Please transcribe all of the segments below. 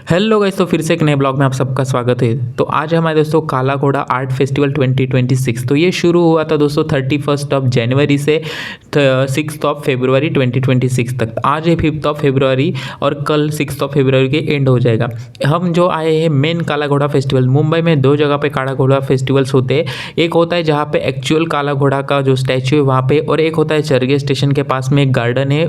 Hello guys, तो फिर से एक नए ब्लॉग में आप सबका स्वागत है। तो आज हमारे दोस्तों काला घोड़ा आर्ट फेस्टिवल 2026 तो ये शुरू हुआ था दोस्तों 31 जनवरी से 6 फरवरी 2026 तक। आज है 5 फरवरी और कल 6 फरवरी के एंड हो जाएगा। हम जो आए हैं मेन काला घोड़ा फेस्टिवल, मुंबई में दो जगह पे काला घोड़ा फेस्टिवल्स होते हैं। एक होता है जहाँ पे एक्चुअल काला घोड़ा का जो स्टैचू है वहाँ पे, और एक होता है चरगे स्टेशन के पास में एक गार्डन है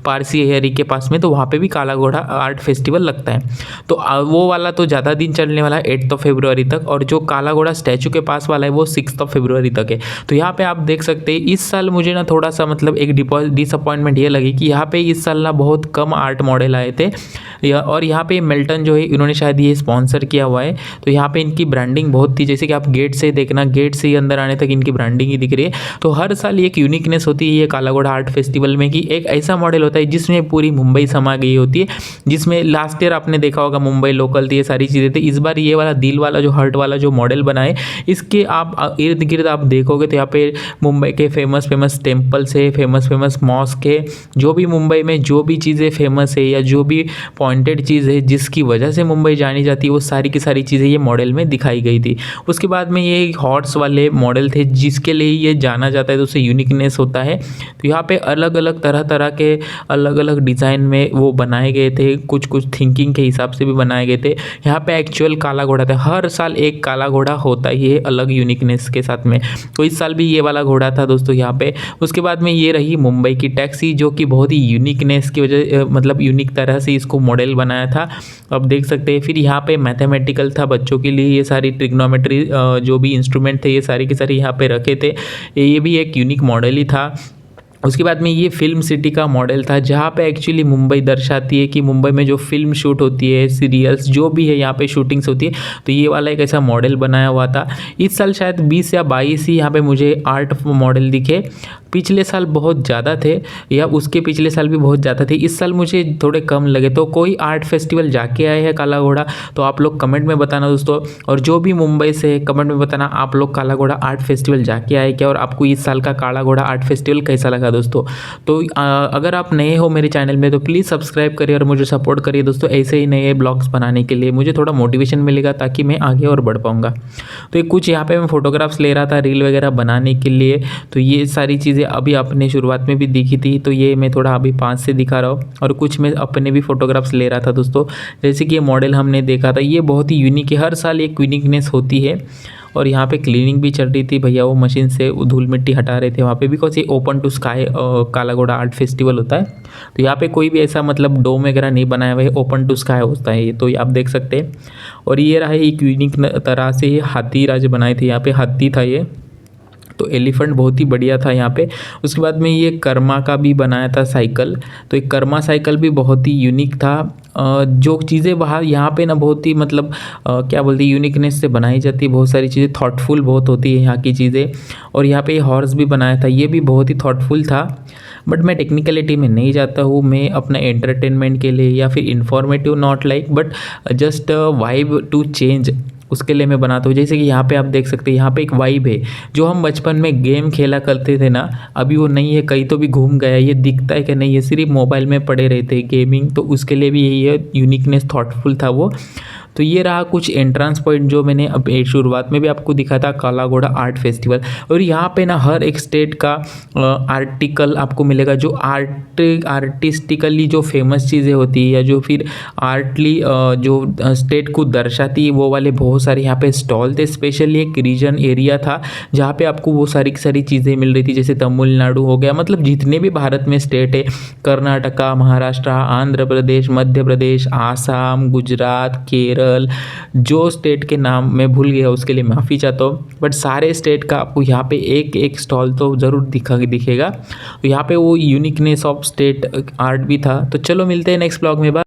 पारसी एहरी के पास में, तो वहाँ पे भी काला घोड़ा आर्ट फेस्टिवल लगता है। तो वो वाला तो ज़्यादा दिन चलने वाला है 8 फरवरी तक, और जो काला घोड़ा स्टैचू के पास वाला है वो 6 फरवरी तक है। तो यहाँ पे आप देख सकते हैं इस साल मुझे ना थोड़ा सा मतलब एक डिसअपॉइंटमेंट ये लगी कि यहाँ पे इस साल ना बहुत कम आर्ट मॉडल आए थे। और यहाँ पे मिल्टन जो है इन्होंने शायद ये स्पॉन्सर किया हुआ है, तो यहाँ पे इनकी ब्रांडिंग बहुत थी। जैसे कि आप गेट से देखना, गेट से ही अंदर आने तक इनकी ब्रांडिंग ही दिख रही है। तो हर साल एक यूनिकनेस होती है ये काला घोड़ा आर्ट फेस्टिवल में कि एक ऐसा मॉडल होता है जिसमें पूरी मुंबई समा गई होती है। जिसमें लास्ट ईयर आपने देखा होगा मुंबई लोकल थी, ये सारी चीज़ें थी। इस बार ये वाला दिल वाला जो हर्ट वाला जो मॉडल बनाए, इसके आप इर्द गिर्द आप देखोगे तो यहाँ पे मुंबई के फेमस टेम्पल्स है, फेमस मॉस्क है। जो भी मुंबई में जो भी चीज़ें फेमस है या जो भी पॉइंटेड चीज़ है जिसकी वजह से मुंबई जानी जाती है, वो सारी की सारी चीज़ें ये मॉडल में दिखाई गई थी। उसके बाद में ये हॉर्स वाले मॉडल थे जिसके लिए ये जाना जाता है, तो उससे यूनिकनेस होता है। तो यहाँ पे अलग अलग तरह के अलग अलग डिज़ाइन में वो बनाए गए थे, कुछ थिंकिंग के हिसाब से भी बनाए गए थे। यहाँ पे एक्चुअल काला घोड़ा था। हर साल एक काला घोड़ा होता ही है अलग यूनिकनेस के साथ में, तो इस साल भी ये वाला घोड़ा था दोस्तों यहाँ पे। उसके बाद में ये रही मुंबई की टैक्सी, जो कि बहुत ही यूनिकनेस की वजह मतलब यूनिक तरह से इसको मॉडल बनाया था, अब देख सकते हैं। फिर यहाँ पे मैथमेटिकल था बच्चों के लिए, ये सारी ट्रिग्नोमेट्री जो भी इंस्ट्रूमेंट थे ये सारी के सारी यहाँ पे रखे थे। ये भी एक यूनिक मॉडल ही था। उसके बाद में ये फिल्म सिटी का मॉडल था, जहाँ पे एक्चुअली मुंबई दर्शाती है कि मुंबई में जो फिल्म शूट होती है, सीरियल्स जो भी है यहाँ पे शूटिंग्स होती है, तो ये वाला एक ऐसा मॉडल बनाया हुआ था। इस साल शायद 20 या 22 ही यहाँ पे मुझे आर्ट मॉडल दिखे। पिछले साल बहुत ज़्यादा थे, या उसके पिछले साल भी बहुत ज़्यादा थे। इस साल मुझे थोड़े कम लगे। तो कोई आर्ट फेस्टिवल जाके आए हैं काला घोड़ा, तो आप लोग कमेंट में बताना दोस्तों। और जो भी मुंबई से कमेंट में बताना आप लोग काला घोड़ा आर्ट फेस्टिवल जाके आए क्या, और आपको इस साल का काला घोड़ा आर्ट फेस्टिवल कैसा लगा दोस्तों। तो अगर आप नए हो मेरे चैनल में तो प्लीज़ सब्सक्राइब करिए और मुझे सपोर्ट करिए दोस्तों। ऐसे ही नए ब्लॉग्स बनाने के लिए मुझे थोड़ा मोटिवेशन मिलेगा, ताकि मैं आगे और बढ़ पाऊँगा। तो ये कुछ यहाँ पे मैं फ़ोटोग्राफ्स ले रहा था रील वगैरह बनाने के लिए। तो ये सारी चीज़ें अभी अपने शुरुआत में भी दिखी थी, तो ये मैं थोड़ा अभी 5 से दिखा रहा हूँ। और कुछ मैं अपने भी फ़ोटोग्राफ्स ले रहा था दोस्तों। जैसे कि ये मॉडल हमने देखा था, ये बहुत ही यूनिक है, हर साल एक यूनिकनेस होती है। और यहाँ पे क्लीनिंग भी चल रही थी, भैया वो मशीन से धूल मिट्टी हटा रहे थे वहाँ पे, बिकॉज ये ओपन टू स्काई काला घोड़ा आर्ट फेस्टिवल होता है। तो यहाँ पे कोई भी ऐसा मतलब डोम वगैरह नहीं बनाया हुआ है, ओपन टू स्काई होता है ये, तो आप देख सकते हैं। और ये रहा एक यूनिक तरह से ये हाथी राज बनाए थे, यहाँ पे हाथी था ये, तो एलिफेंट बहुत ही बढ़िया था यहाँ पे। उसके बाद में ये कर्मा का भी बनाया था साइकिल, तो एक कर्मा साइकिल भी बहुत ही यूनिक था। जो चीज़ें बाहर यहाँ पे ना बहुत ही मतलब क्या बोलते हैं यूनिकनेस से बनाई जाती है, बहुत सारी चीज़ें थॉटफुल बहुत होती है यहाँ की चीज़ें। और यहाँ पे हॉर्स भी बनाया था, ये भी बहुत ही थॉटफुल था। बट मैं टेक्निकलिटी में नहीं जाता हूँ, मैं अपना एंटरटेनमेंट के लिए या फिर informative not like but just vibe to change, उसके लिए मैं बनाता हूँ। जैसे कि यहाँ पे आप देख सकते हैं, यहाँ पे एक वाइब है। जो हम बचपन में गेम खेला करते थे ना, अभी वो नहीं है, कहीं तो भी घूम गया। ये दिखता है कि नहीं, ये सिर्फ मोबाइल में पड़े रहते हैं गेमिंग, तो उसके लिए भी यही है, यूनिकनेस थॉटफुल था वो। तो ये रहा कुछ एंट्रेंस पॉइंट जो मैंने अब शुरुआत में भी आपको दिखा था, काला घोड़ा आर्ट फेस्टिवल। और यहाँ पे ना हर एक स्टेट का आर्टिकल आपको मिलेगा, जो आर्टिस्टिकली जो फेमस चीज़ें होती है या जो फिर आर्टली जो स्टेट को दर्शाती है, वो वाले बहुत सारे यहाँ पे स्टॉल थे। स्पेशली एक रीजन एरिया था जहाँ पे आपको वो सारी की सारी चीज़ें मिल रही थी, जैसे तमिलनाडु हो गया, मतलब जितने भी भारत में स्टेट है, कर्नाटका, महाराष्ट्र, आंध्र प्रदेश, मध्य प्रदेश, आसाम, गुजरात, केरल, जो स्टेट के नाम मैं भूल गया उसके लिए माफ़ी चाहता हूँ, बट सारे स्टेट का आपको यहाँ पे एक एक स्टॉल तो ज़रूर दिखेगा। तो यहाँ पे वो यूनिकनेस ऑफ स्टेट आर्ट भी था। तो चलो मिलते हैं नेक्स्ट ब्लॉग में।